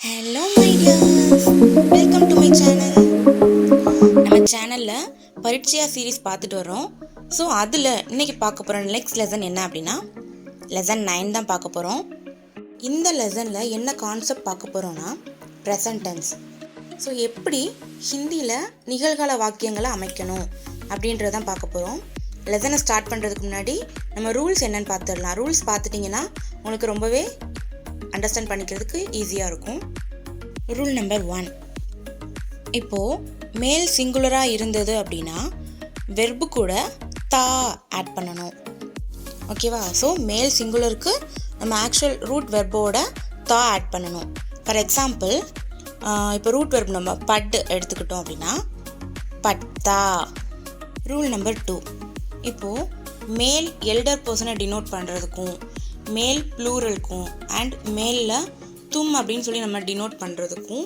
Hello my tears, welcome to my channel. நம்ம சேனலில் பரீட்சையா series பார்த்துட்டு வரோம். ஸோ அதில் இன்றைக்கி பார்க்க போகிற நெக்ஸ்ட் லெசன் என்ன அப்படின்னா லெசன் 9 தான் பார்க்க போகிறோம். இந்த லெசனில் என்ன கான்செப்ட் பார்க்க போகிறோன்னா ப்ரெசன்ட் டென்ஸ். ஸோ எப்படி ஹிந்தியில் நிகழ்கால வாக்கியங்களை அமைக்கணும் அப்படின்றதான் பார்க்க போகிறோம். லெசனை ஸ்டார்ட் பண்ணுறதுக்கு முன்னாடி நம்ம ரூல்ஸ் என்னென்னு பார்த்துடலாம். ரூல்ஸ் பார்த்துட்டிங்கன்னா உங்களுக்கு ரொம்பவே அண்டர்ஸ்டாண்ட் பண்ணிக்கிறதுக்கு ஈஸியாக இருக்கும். ரூல் நம்பர் 1, இப்போது மேல் சிங்குலராக இருந்தது அப்படின்னா வெர்பு கூட தா ஆட் பண்ணணும். ஓகேவா? ஸோ மேல் சிங்குலருக்கு நம்ம ஆக்சுவல் ரூட் வெர்போட தா ஆட் பண்ணணும். ஃபார் எக்ஸாம்பிள், இப்போ ரூட் வெர்ப் நம்ம பட் எடுத்துக்கிட்டோம் அப்படின்னா பட்டா. ரூல் நம்பர் 2, இப்போது மேல் எல்டர் பர்சனை டினோட் பண்ணுறதுக்கும் மேல் ப்ளூரலுக்கும் அண்ட் மேலில் தும் அப்படின்னு சொல்லி நம்ம டினோட் பண்ணுறதுக்கும்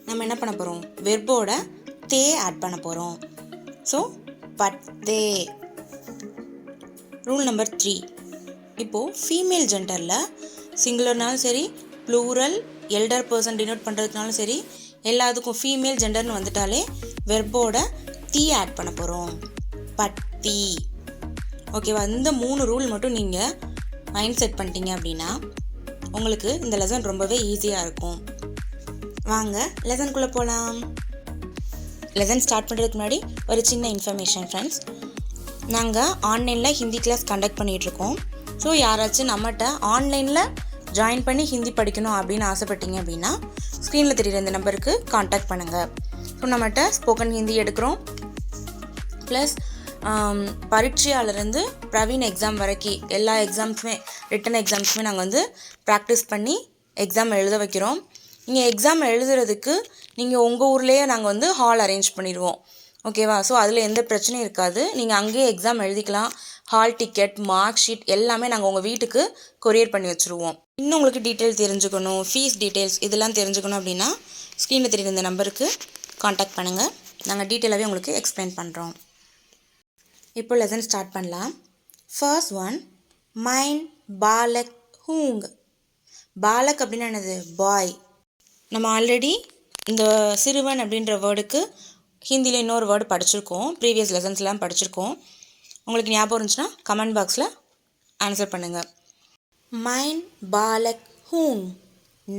நம்ம என்ன பண்ண போகிறோம்? வெர்போட தே ஆட் பண்ண போகிறோம். ஸோ பத்தே. ரூல் நம்பர் 3, இப்போது ஃபீமேல் ஜெண்டரில் சிங்குலர்னாலும் சரி, ப்ளூரல் எல்டர் பர்சன் டினோட் பண்ணுறதுனாலும் சரி, எல்லாத்துக்கும் ஃபீமேல் ஜெண்டர்னு வந்துட்டாலே வெர்போட தீ ஆட் பண்ண போகிறோம். பத்தி. ஓகேவா? இந்த 3 ரூல் மட்டும் நீங்கள் மைண்ட் செட் பண்ணிட்டீங்க அப்படின்னா உங்களுக்கு இந்த லெசன் ரொம்பவே ஈஸியாக இருக்கும். வாங்க லெசனுக்குள்ளே போகலாம். லெசன் ஸ்டார்ட் பண்ணுறதுக்கு முன்னாடி ஒரு சின்ன இன்ஃபர்மேஷன் ஃப்ரெண்ட்ஸ். நாங்கள் ஆன்லைனில் ஹிந்தி கிளாஸ் கண்டக்ட் பண்ணிகிட்ருக்கோம். ஸோ யாராச்சும் நம்மகிட்ட ஆன்லைனில் ஜாயின் பண்ணி ஹிந்தி படிக்கணும் அப்படின்னு ஆசைப்பட்டீங்க அப்படின்னா ஸ்க்ரீனில் தெரியுற இந்த நம்பருக்கு காண்டாக்ட் பண்ணுங்கள். ஸோ நம்மகிட்ட ஸ்போக்கன் ஹிந்தி எடுக்கிறோம். ப்ளஸ் பரீட்சையாலேருந்து பிரவீன் எக்ஸாம் வரைக்கும் எல்லா எக்ஸாம்ஸுமே, ரிட்டன் எக்ஸாம்ஸுமே நாங்கள் வந்து ப்ராக்டிஸ் பண்ணி எக்ஸாம் எழுத வைக்கிறோம். நீங்கள் எக்ஸாம் எழுதுறதுக்கு நீங்கள் உங்கள் ஊர்லேயே நாங்கள் வந்து ஹால் அரேஞ்ச் பண்ணிடுவோம். ஓகேவா? ஸோ அதில் எந்த பிரச்சனையும் இருக்காது. நீங்கள் அங்கேயே எக்ஸாம் எழுதிக்கலாம். ஹால் டிக்கெட், மார்க் ஷீட் எல்லாமே நாங்கள் உங்கள் வீட்டுக்கு கொரியர் பண்ணி வச்சுருவோம். இன்னும் உங்களுக்கு டீட்டெயில் தெரிஞ்சுக்கணும், ஃபீஸ் டீட்டெயில்ஸ் இதெல்லாம் தெரிஞ்சுக்கணும் அப்படின்னா ஸ்க்ரீனில் தெரியுற இந்த நம்பருக்கு காண்டாக்ட் பண்ணுங்கள். நாங்கள் டீட்டெயிலாகவே உங்களுக்கு எக்ஸ்பிளைன் பண்ணுறோம். இப்போ லெசன் ஸ்டார்ட் பண்ணலாம். ஃபர்ஸ்ட் ஒன், மைன் பாலக் ஹூங். பாலக் அப்படின்னா என்னது? பாய். நம்ம ஆல்ரெடி இந்த சிறுவன் அப்படின்ற வேர்டுக்கு ஹிந்தியில் இன்னொரு வேர்டு படிச்சிருக்கோம். ப்ரீவியஸ் லெசன்ஸ்லாம் படிச்சிருக்கோம். உங்களுக்கு ஞாபகம் இருந்துச்சுன்னா கமெண்ட் பாக்ஸில் ஆன்சர் பண்ணுங்கள். மைன் பாலக் ஹூங்,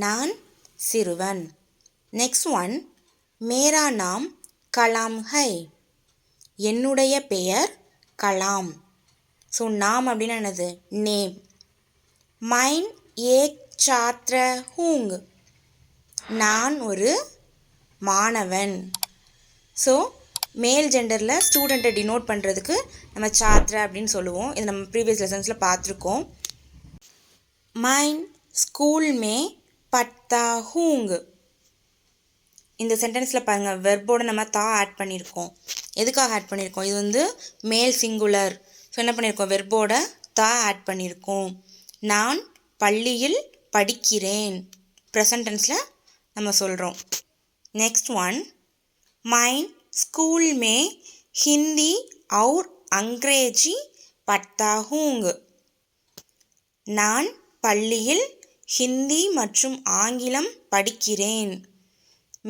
நான் சிறுவன். நெக்ஸ்ட் ஒன், மேரா நாம் கலாம் ஹை. என்னுடைய பெயர் கலாம். ஸோ நாம் அப்படின்னா என்னது? நேம். மைன் ஏக் சாத்ர ஹூங், நான் ஒரு மாணவன். ஸோ மேல் ஜெண்டரில் ஸ்டூடெண்ட்டை டினோட் பண்ணுறதுக்கு நம்ம சாத்ரா அப்படின்னு சொல்லுவோம். இது நம்ம ப்ரீவியஸ் லெசன்ஸில் பார்த்துருக்கோம். மைன் ஸ்கூல் மே பட்டா ஹூங். இந்த சென்டென்ஸில் பாருங்கள், வெர்போட நம்ம தா ஆட் பண்ணியிருக்கோம். எதுக்காக ஆட் பண்ணியிருக்கோம்? இது வந்து மேல் சிங்குலர். ஸோ என்ன பண்ணியிருக்கோம்? வெர்போட தா ஆட் பண்ணியிருக்கோம். நான் பள்ளியில் படிக்கிறேன். ப்ரெசன்ட் டென்ஸில் நம்ம சொல்கிறோம். நெக்ஸ்ட் ஒன், மைன் ஸ்கூல் மே ஹிந்தி அவுர் அங்க்ரேஜி பட்டா ஹூங். நான் பள்ளியில் ஹிந்தி மற்றும் ஆங்கிலம் படிக்கிறேன்.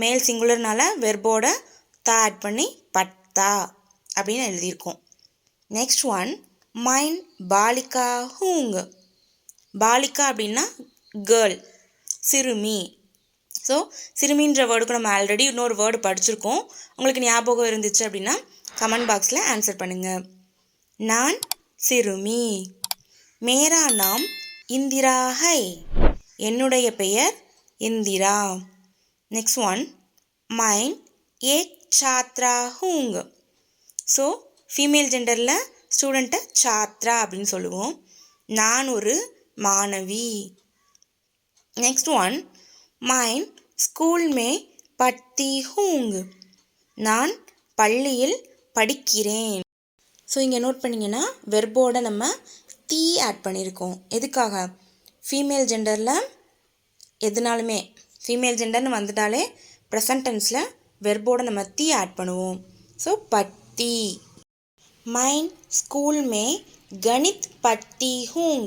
மேல் சிங்குலர்னால வெர்போட தா ஆட் பண்ணி பட்டா அப்படின்னு எழுதியிருக்கோம். நெக்ஸ்ட் ஒன், மைன் பாலிகா ஹூங். பாலிகா அப்படின்னா கேர்ள், சிறுமி. ஸோ சிறுமின்ற வேர்டுக்கு நம்ம ஆல்ரெடி இன்னொரு வேர்டு படிச்சிருக்கோம். உங்களுக்கு ஞாபகம் இருந்துச்சு அப்படின்னா கமெண்ட் பாக்ஸில் ஆன்சர் பண்ணுங்கள். நான் சிறுமி. மேரா நாம் இந்திரா ஹை. என்னுடைய பெயர் இந்திரா. நெக்ஸ்ட் ஒன், மைன் ஏக் சாத்ரா ஹூங். ஸோ ஃபீமேல் ஜெண்டரில் ஸ்டூடெண்ட்டை சாத்ரா அப்படின்னு சொல்லுவோம். நான் ஒரு மாணவி. நெக்ஸ்ட் ஒன், மைன் ஸ்கூல் மே பட்டி ஹூங். நான் பள்ளியில் படிக்கிறேன். ஸோ இங்கே நோட் பண்ணிங்கன்னா வெர்போட நம்ம தீ ஆட் பண்ணியிருக்கோம். எதுக்காக? ஃபீமேல் ஜெண்டரில் எதுனாலுமே ஃபீமேல் ஜெண்டர்னு வந்துட்டாலே ப்ரெசன்ட் டென்ஸில் வெர்போட நம்ம தீ ஆட் பண்ணுவோம். ஸோ பட்டி. மைன் ஸ்கூல் மே கணித் பட்டி ஹூங்.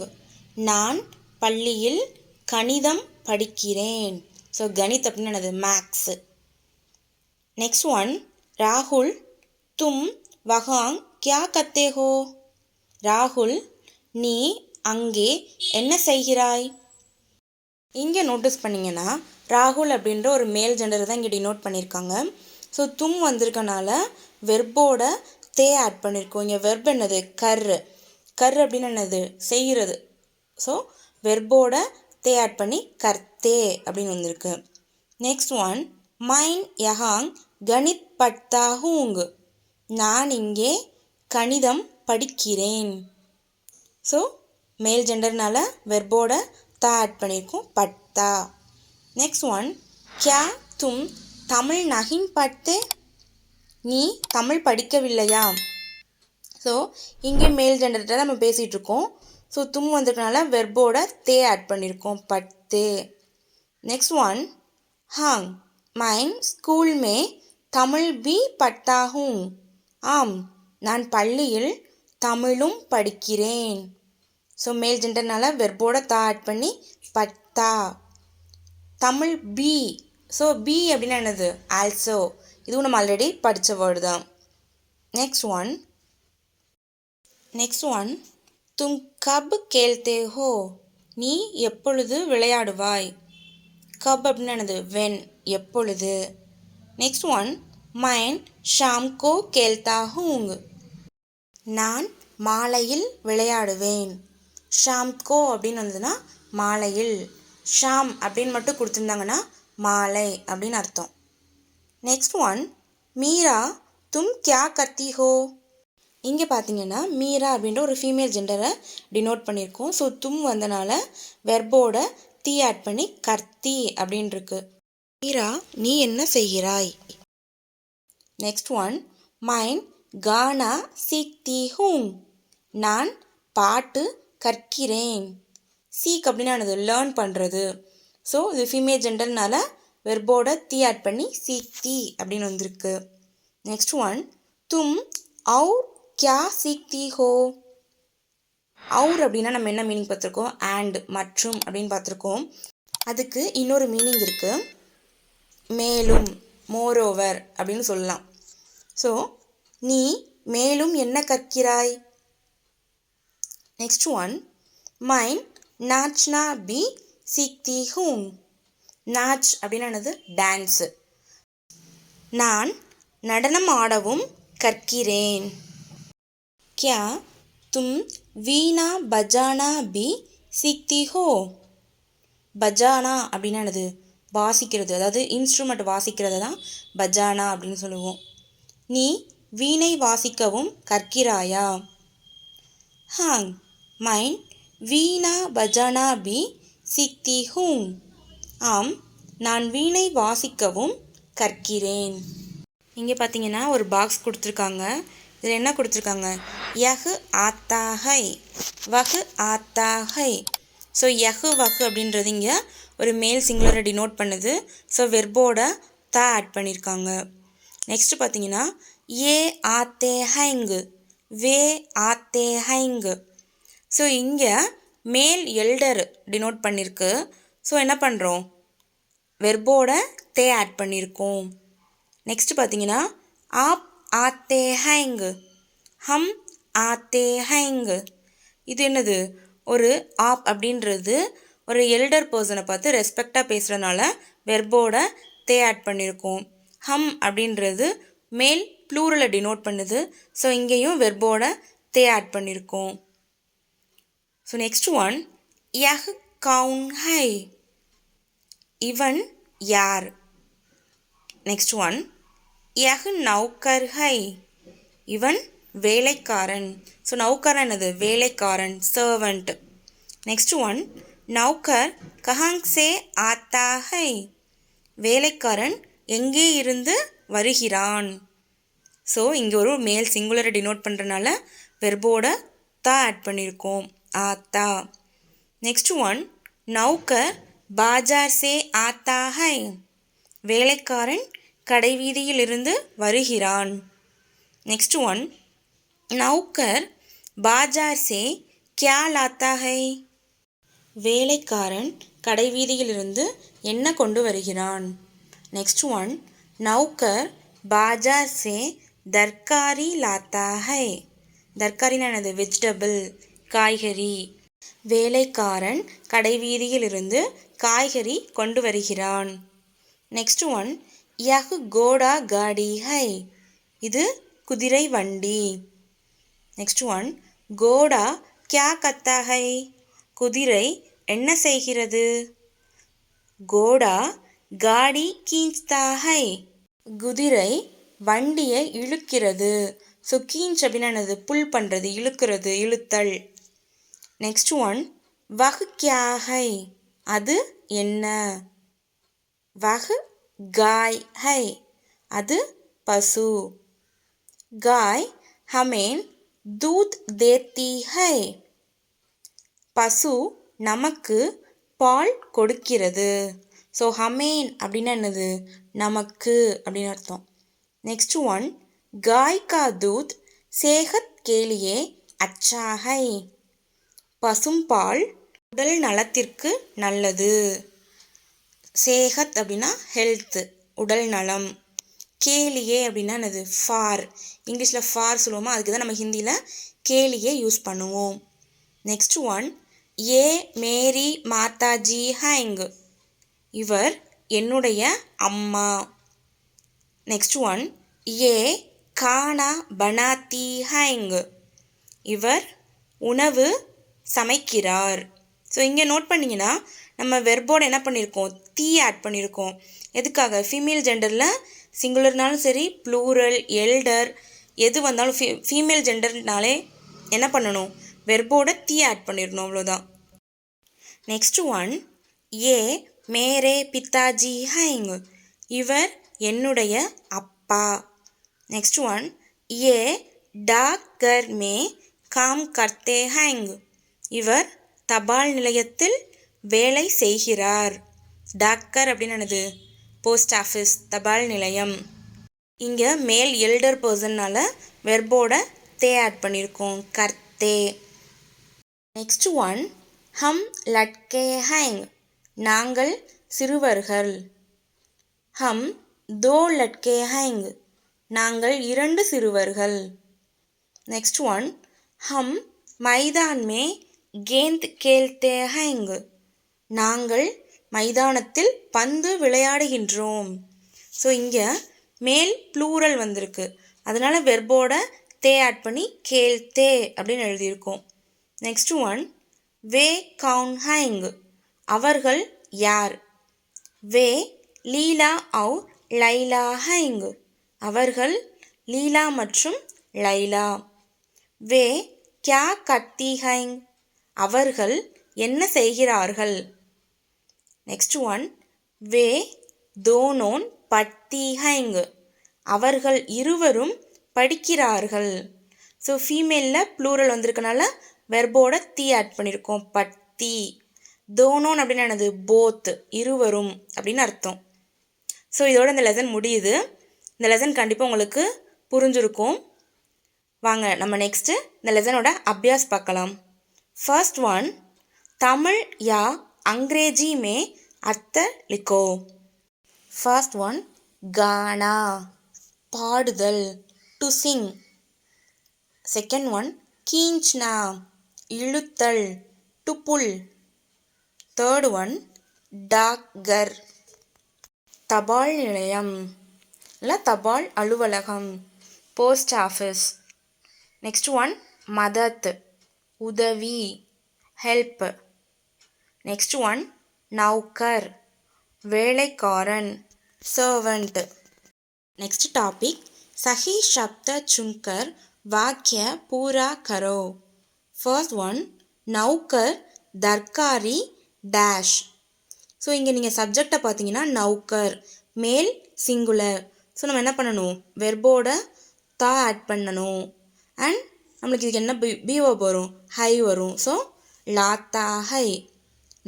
நான் பள்ளியில் கணிதம் படிக்கிறேன். ஸோ கணித் அப்படின்னு என்னது மேக்ஸு. நெக்ஸ்ட் ஒன், ராகுல் தும் வகாங் கியா கத்தே ஹோ. ராகுல் நீ அங்கே என்ன செய்கிறாய். இங்கே நோட்டீஸ் பண்ணிங்கன்னா ராகுல் அப்படின்ற ஒரு மேல் ஜெண்டரை தான் இங்கே டினோட் பண்ணியிருக்காங்க. ஸோ தும் வந்திருக்கனால வெர்போட தே ஆட் பண்ணியிருக்கோம். இங்கே வெர்ப் என்னது கர். கர் அப்படின்னு என்னது செய்கிறது. ஸோ வெர்போட தே ஆட் பண்ணி கர்த்தே அப்படின்னு வந்திருக்கு. நெக்ஸ்ட் ஒன், மைன் யஹாங் கணித் பட்தா ஹூங். நான் இங்கே கணிதம் படிக்கிறேன். ஸோ மேல் ஜெண்டர்னால வெர்போட தா ஆட் பண்ணியிருக்கோம் பட்தா. நெக்ஸ்ட் ஒன், கியா தும் தமிழ் நஹின் பட்தே. நீ தமிழ் படிக்கவில்லையா. ஸோ இங்கே மேல் ஜெண்டர்கிட்ட நம்ம பேசிகிட்டு இருக்கோம். ஸோ தும் வந்திருக்கனால வெர்போட தே ஆட் பண்ணியிருக்கோம் பட்தே. நெக்ஸ்ட் ஒன், ஹாங் மைன் ஸ்கூல் மே தமிழ் பி பட்டா ஹூங். ஆம் நான் பள்ளியில் தமிழும் படிக்கிறேன். ஸோ மேல் ஜெண்டர்னால வெர்போட தா ஆட் பண்ணி பட்டா. தமிழ் பி. ஸோ பி அப்படின்னா என்னது ஆல்சோ. இதுவும் நம்ம ஆல்ரெடி படித்த வேர்டு தான். நெக்ஸ்ட் ஒன், தும் கப் கேல்தே ஹோ. நீ எப்பொழுது விளையாடுவாய். கப் அப்படின்னா என்னது வென், எப்பொழுது. நெக்ஸ்ட் ஒன், மைன் ஷாம் கோ கேல்தா ஹூங். நான் மாலையில் விளையாடுவேன். ஷாம் கோ அப்படின்னு வந்ததுன்னா மாலையில். ஷாம் அப்படின்னு மட்டும் கொடுத்துருந்தாங்கன்னா மாலை அப்படின்னு அர்த்தம். நெக்ஸ்ட் ஒன், மீரா தும் கியா கத்தி ஹோ. இங்கே பார்த்தீங்கன்னா மீரா அப்படின்ற ஒரு ஃபீமேல் ஜெண்டரை டினோட் பண்ணியிருக்கோம். ஸோ தும் வந்தனால வெர்போட தீ ஆட் பண்ணி கர்த்தி அப்படின்னு இருக்கு. மீரா நீ என்ன செய்கிறாய். நெக்ஸ்ட் ஒன், மைன் கானா சீக்தி ஹூங். நான் பாட்டு கற்கிறேன். சீக் அப்படின்னா என்னது லேர்ன் பண்ணுறது. ஸோ இது ஃபீமேல் ஜெண்டர்னால வெர்போட தீ ஆட் பண்ணி சீக்தி அப்படின்னு வந்திருக்கு. நெக்ஸ்ட் ஒன், தும் அவுர் கியா சீக்தி ஹோ. அவுர் அப்படின்னா நம்ம என்ன மீனிங் பார்த்துருக்கோம், அண்ட் மற்றும் அப்படின்னு பார்த்துருக்கோம். அதுக்கு இன்னொரு மீனிங் இருக்குது, மேலும், மோரோவர் அப்படின்னு சொல்லலாம். ஸோ நீ மேலும் என்ன கற்கிறாய். நெக்ஸ்ட் ஒன், மைன் நாச்னா பி சீக்தி ஹூங். நாச் அப்படின்னா என்னது டான்ஸு. நான் நடனம் ஆடவும் கற்கிறேன். கியா தும் வீணா பஜானா பி சீக்தி ஹோ. பஜானா அப்படின்னா என்னது வாசிக்கிறது, அதாவது இன்ஸ்ட்ருமெண்ட் வாசிக்கிறது தான் பஜானா அப்படின்னு சொல்லுவோம். நீ வீணை வாசிக்கவும் கற்கிறாயா. ஹாங் மைன் வீணா பஜானா பி சீக்தி ஹூங். ஆம் நான் வீணை வாசிக்கவும் கற்கிறேன். இங்கே பார்த்தீங்கன்னா ஒரு பாக்ஸ் கொடுத்துருக்காங்க. இதில் என்ன கொடுத்துருக்காங்க, யஹு ஆத்தா ஹை வஹு ஆத்தா ஹை. ஸோ யஹு வஹு அப்படின்றது இங்கே ஒரு மேல் சிங்குலரை டினோட் பண்ணுது. ஸோ வெர்போட தா ஆட் பண்ணியிருக்காங்க. நெக்ஸ்ட் பார்த்தீங்கன்னா ஏ ஆத்தே ஹைங்கு வே ஆத்தே ஹைங்கு. ஸோ இங்கே மேல் எல்டர் டினோட் பண்ணியிருக்கு. ஸோ என்ன பண்ணுறோம், வெர்போட தே ஆட் பண்ணியிருக்கோம். நெக்ஸ்ட் பார்த்தீங்கன்னா ஆப் ஆத்தே ஹைங்கு ஹம் ஆத்தே ஹைங்கு. இது என்னது, ஒரு ஆப் அப்படின்றது ஒரு எல்டர் பர்சனை பார்த்து ரெஸ்பெக்டாக பேசுகிறதுனால வெர்போட தே ஆட் பண்ணியிருக்கோம். ஹம் அப்படின்றது மேல் ப்ளூரலை டினோட் பண்ணுது. ஸோ இங்கேயும் வெர்போட தே ஆட் பண்ணியிருக்கோம். ஸோ நெக்ஸ்ட் ஒன், யஹ் கவுன் ஹை. இவன் யார். நெக்ஸ்ட் ஒன், யஹ் நௌகர் ஹை. இவன் வேலைக்காரன். ஸோ நௌகர் என்னது வேலைக்காரன், சர்வன்ட். நெக்ஸ்ட் ஒன், நௌகர் கஹாங் சே ஆத்தா ஹை. வேலைக்காரன் எங்கே இருந்து வருகிறான். ஸோ இங்கே ஒரு மேல் சிங்குலரை டினோட் பண்ணுறதுனால வெர்போட தா ஆட் பண்ணியிருக்கோம், ஆத்தா. நெக்ஸ்ட் ஒன், நௌகர் பாஜார் சே ஆத்தா ஹை. வேலைக்காரன் கடைவீதியிலிருந்து வருகிறான். நெக்ஸ்ட் ஒன், நௌகர் பாஜார் சே கியா லாத்தா ஹை. வேலைக்காரன் கடைவீதியிலிருந்து என்ன கொண்டு வருகிறான். நெக்ஸ்ட் ஒன், நௌகர் பாஜார் சே தர்காரி லாத்தா ஹை. தர்காரினா என்னது? வெஜிடபிள், காய்கறி. வேலைக்காரன் கடைவீதியிலிருந்து காய்கறி கொண்டு வருகிறான். நெக்ஸ்ட் ஒன், யஹ் கோடா காடி ஹை. இது குதிரை வண்டி. நெக்ஸ்ட் ஒன், கோடா கியா கர்த்தா ஹை. குதிரை என்ன செய்கிறது? கோடா காடி கீஞ்ச்தா ஹை. குதிரை வண்டியை இழுக்கிறது. ஸோ கீஞ்ச் அப்படின்னா என்னது? புல் பண்ணுறது, இழுக்கிறது, இழுத்தல். நெக்ஸ்ட் ஒன், வஹ் கியா ஹை. அது என்ன? வஹ் காய் ஹை. அது பசு. காய் ஹமேன் தூத் தேத்தி ஹை. பசு நமக்கு பால் கொடுக்கிறது. ஸோ ஹமேன் அப்படின்னா என்னது? நமக்கு அப்படின்னு அர்த்தம். நெக்ஸ்ட் ஒன், காய் கா தூத் சேஹத் கேலியே அச்சா ஹை. பசும்பால் உடல் நலத்திற்கு நல்லது. சேஹத் அப்படின்னா ஹெல்த், உடல் நலம். கேலியே அப்படின்னா என்னது? ஃபார். இங்கிலீஷில் ஃபார் சொல்லுவோமா, அதுக்கு தான் நம்ம ஹிந்தியில் கேலியே யூஸ் பண்ணுவோம். நெக்ஸ்ட் ஒன், ஏ மேரி மாதாஜி ஹைங். இவர் என்னுடைய அம்மா. நெக்ஸ்ட் ஒன், ஏ கானா பனாத்தி ஹைங். இவர் உணவு சமைக்கிறார். ஸோ இங்கே நோட் பண்ணிங்கன்னா நம்ம வெர்போட என்ன பண்ணியிருக்கோம்? தீ ஆட் பண்ணியிருக்கோம். எதுக்காக? ஃபீமேல் ஜெண்டரில் சிங்குலர்னாலும் சரி, ப்ளூரல், எல்டர் எது வந்தாலும் ஃபீமேல் ஜெண்டர்னாலே என்ன பண்ணணும்? வெர்போட தீ ஆட் பண்ணிடணும், அவ்வளோதான். நெக்ஸ்ட் ஒன், ஏ மேரே பிதாஜி ஹைங். இவர் என்னுடைய அப்பா. நெக்ஸ்ட் ஒன், ஏ டாக் கர் மே காம் கர்த்தே ஹைங். இவர் தபால் நிலையத்தில் வேலை செய்கிறார். டாக்கர் அப்படின்னு என்னது? போஸ்ட் ஆஃபீஸ், தபால் நிலையம். இங்கே மேல் எல்டர் பர்சன்னால் வெர்போட தே ஆட் பண்ணியிருக்கோம், கர்த்தே. நெக்ஸ்ட் ஒன், ஹம் லட்கே ஹைங். நாங்கள் சிறுவர்கள். ஹம் தோ லட்கே ஹைங். நாங்கள் 2 சிறுவர்கள். நெக்ஸ்ட் ஒன், ஹம் மைதான் மே கேந்த் கேல்தே ஹைங். நாங்கள் மைதானத்தில் பந்து விளையாடுகின்றோம். ஸோ இங்கே மேல் ப்ளூரல் வந்திருக்கு, அதனால் வெர்போட தே ஆட் பண்ணி கேல்தே அப்படின்னு எழுதியிருக்கோம். நெக்ஸ்ட் ஒன், வே கவுன் ஹைங். அவர்கள் யார்? வே லீலா அவு லைலா ஹைங். அவர்கள் லீலா மற்றும் லைலா. வே கியா கர்த்தி ஹைங். அவர்கள் என்ன செய்கிறார்கள்? நெக்ஸ்ட் ஒன், வே தோனோன் பட்தி ஹைங். அவர்கள் இருவரும் படிக்கிறார்கள். ஸோ ஃபீமேலில் ப்ளூரல் வந்திருக்கனால வெர்போட தீ ஆட் பண்ணியிருக்கோம், பட்டி. தோனோன் அப்படின்னு என்னது? போத், இருவரும் அப்படின்னு அர்த்தம். ஸோ இதோட இந்த லெசன் முடியுது. இந்த லெசன் கண்டிப்பாக உங்களுக்கு புரிஞ்சிருக்கும். வாங்க நம்ம நெக்ஸ்ட்டு இந்த லெசனோட அபியாஸ் பார்க்கலாம். ஃபர்ஸ்ட் ஒன், தமிழ் யா अंग्रेजी में अर्थ लिखो. फर्स्ट वन, गाना, பாடுதல், டு சிங். செகண்ட் ஒன், கீஞ்ச்னா, இழுத்தல், டு புல். தேர்ட் ஒன், டாக்கர், தபால் நிலையம் இல்லை தபால் அலுவலகம், போஸ்ட் ஆஃபீஸ். நெக்ஸ்ட் ஒன், மதத், உதவி, ஹெல்ப். நெக்ஸ்ட் ஒன், நௌகர், வேலைக்காரன், சர்வெண்ட். नेक्स्ट टॉपिक, सही शब्द चुनकर वाक्य पूरा करो. फर्स्ट वन, नौकर दरकारी डैश. ஸோ இங்கே நீங்கள் சப்ஜெக்டை பார்த்தீங்கன்னா நௌக்கர் மேல் சிங்குலர். ஸோ நம்ம என்ன பண்ணணும்? வெர்போட தா ஆட் பண்ணணும். அண்ட் நம்மளுக்கு இதுக்கு என்ன பிஓ வரும்? ஹை வரும். ஸோ லாத்தா ஹை.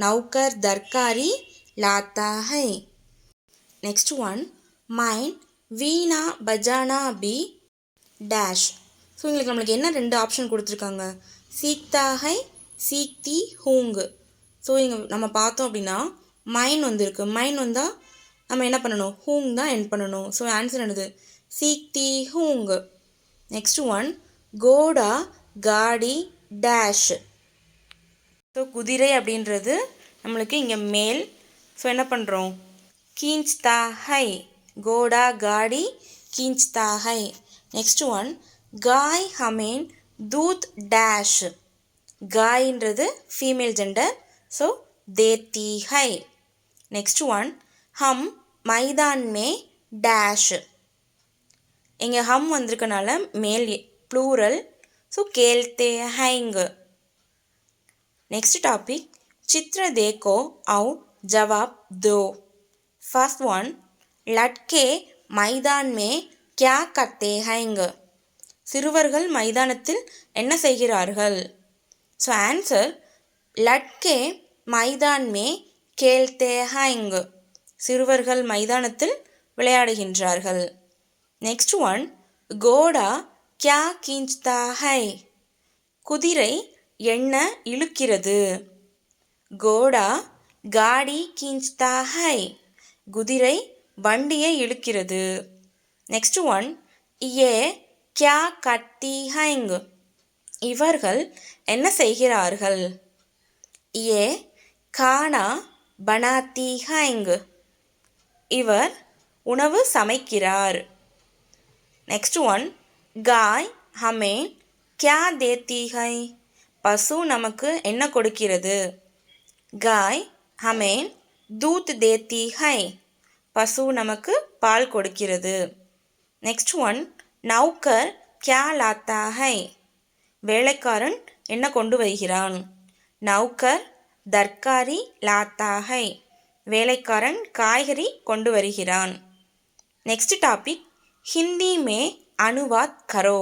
நௌக்கர் தர்காரி லாத்தா ஹை. நெக்ஸ்ட் ஒன், மைண்ட் வீணா பஜானா பி டேஷ். ஸோ எங்களுக்கு நம்மளுக்கு என்ன 2 ஆப்ஷன் கொடுத்துருக்காங்க? சீக்தா ஹை, சீக்தி ஹூங். ஸோ இங்கே நம்ம பார்த்தோம் அப்படின்னா மைன் வந்திருக்கு. மைன் வந்தால் நம்ம என்ன பண்ணணும்? ஹூங் தான் என் பண்ணணும். ஸோ ஆன்சர் என்னது? சீக் தி ஹூங். நெக்ஸ்ட் ஒன் கோடா காடி டேஷ். ஸோ குதிரை அப்படின்றது நம்மளுக்கு இங்கே மேல். ஸோ என்ன பண்ணுறோம்? கீஞ்ச்தா ஹை. கோடா காடி கீஞ்ச்தா ஹை. நெக்ஸ்ட் ஒன் காய் ஹமேன் தூத் டேஷ். காய்ன்றது ஃபீமேல் ஜெண்டர். ஸோ தேத்தி ஹை. நெக்ஸ்ட் ஒன் ஹம் மைதான் மே டேஷ். இங்கே ஹம் வந்திருக்கனால மேல் ப்ளூரல். ஸோ கேல்தே ஹைங். நெக்ஸ்ட் டாபிக் चित्र देखो और जवाब दो. फर्स्ट वन लड़के मैदान में क्या करते हैं. சிறுவர்கள் மைதானத்தில் என்ன செய்கிறார்கள்? ஸோ ஆன்சர் லட்கே மைதான் மே கேல்தே ஹைங். சிறுவர்கள் மைதானத்தில் விளையாடுகின்றார்கள். நெக்ஸ்ட் ஒன் கோடா கியா கீஞ்ச்தா ஹை. குதிரை என்ன இழுக்கிறது? கோடா காடி கீஞ்ச்தா ஹை. குதிரை வண்டியை இழுக்கிறது. நெக்ஸ்ட் ஒன் ஏ கியா கர்த்தி ஹைங். இவர்கள் என்ன செய்கிறார்கள்? ஏ கானா பனாத்தி ஹைங். இவர் உணவு சமைக்கிறார். நெக்ஸ்ட் ஒன் காய் ஹமே கியா தேத்தி ஹை. பசு நமக்கு என்ன கொடுக்கிறது? காய் ஹமேன் தூத் தேத்தி ஹை. பசு நமக்கு பால் கொடுக்கிறது. நெக்ஸ்ட் ஒன் நௌக்கர் கியா லாத்தா ஹை. வேலைக்காரன் என்ன கொண்டு வருகிறான்? நௌக்கர் தர்காரி லாத்தா ஹை. வேலைக்காரன் காய்கறி கொண்டு வருகிறான். நெக்ஸ்ட் டாபிக் ஹிந்தி மே அனுவாத் கரோ.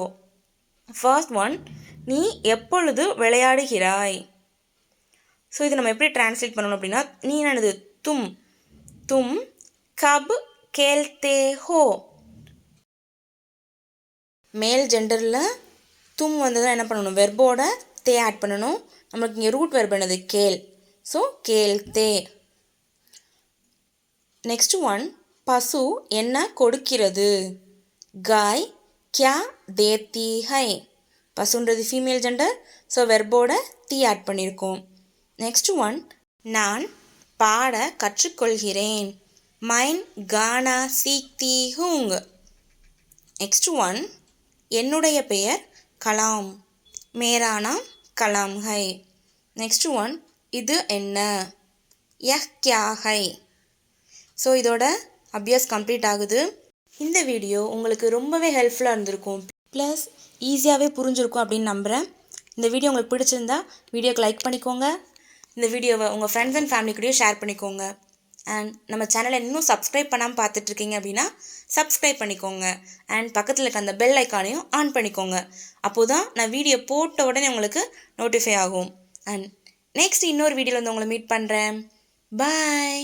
ஃபர்ஸ்ட் ஒன் நீ எப்பொழுது விளையாடுகிறாய். ஸோ இது நம்ம எப்படி டிரான்ஸ்லேட் பண்ணணும் அப்படின்னா நீ என்னது தும் தும் கப் கேல்தே ஹோ. மேல் ஜெண்டரில் தும் வந்ததுன்னா என்ன பண்ணணும்? வெர்போட தே ஆட் பண்ணணும். நம்மளுக்கு இங்கே ரூட் வெர்ப் என்னது? கேல். ஸோ கேல்தே. நெக்ஸ்ட் ஒன் பசு என்ன கொடுக்கிறது? காய் கியா தேத்தி ஹை. பசுன்றது ஃபீமேல் ஜெண்டர். ஸோ வெர்போட தி ஆட் பண்ணியிருக்கோம். நெக்ஸ்ட் ஒன் நான் பாட கற்றுக்கொள்கிறேன். மைன் கானா சீக்தி ஹூங். நெக்ஸ்ட் ஒன் என்னுடைய பெயர் கலாம். மேரா நாம் கலாம் ஹை. நெக்ஸ்ட் ஒன் இது என்ன? யஹ் கியா ஹை. ஸோ இதோட அபியாஸ் கம்ப்ளீட் ஆகுது. இந்த வீடியோ உங்களுக்கு ரொம்பவே ஹெல்ப்ஃபுல்லாக இருந்திருக்கும். ப்ளஸ் ஈஸியாகவே புரிஞ்சிருக்கும் அப்படின்னு நம்புகிறேன். இந்த வீடியோ உங்களுக்கு பிடிச்சிருந்தா வீடியோக்கு லைக் பண்ணிக்கோங்க. இந்த வீடியோவை உங்கள் ஃப்ரெண்ட்ஸ் அண்ட் ஃபேமிலி கூடயும் ஷேர் பண்ணிக்கோங்க. அண்ட் நம்ம சேனலை இன்னும் சப்ஸ்கிரைப் பண்ணாமல் பார்த்துட்ருக்கீங்க அப்படின்னா சப்ஸ்கிரைப் பண்ணிக்கோங்க. அண்ட் பக்கத்தில் இருக்க அந்த பெல் ஐக்கானையும் ஆன் பண்ணிக்கோங்க. அப்போது தான் நான் வீடியோ போட்ட உடனே உங்களுக்கு நோட்டிஃபை ஆகும். அண்ட் நெக்ஸ்ட் இன்னொரு வீடியோவில் வந்து உங்களை மீட் பண்ணுறேன். பாய்.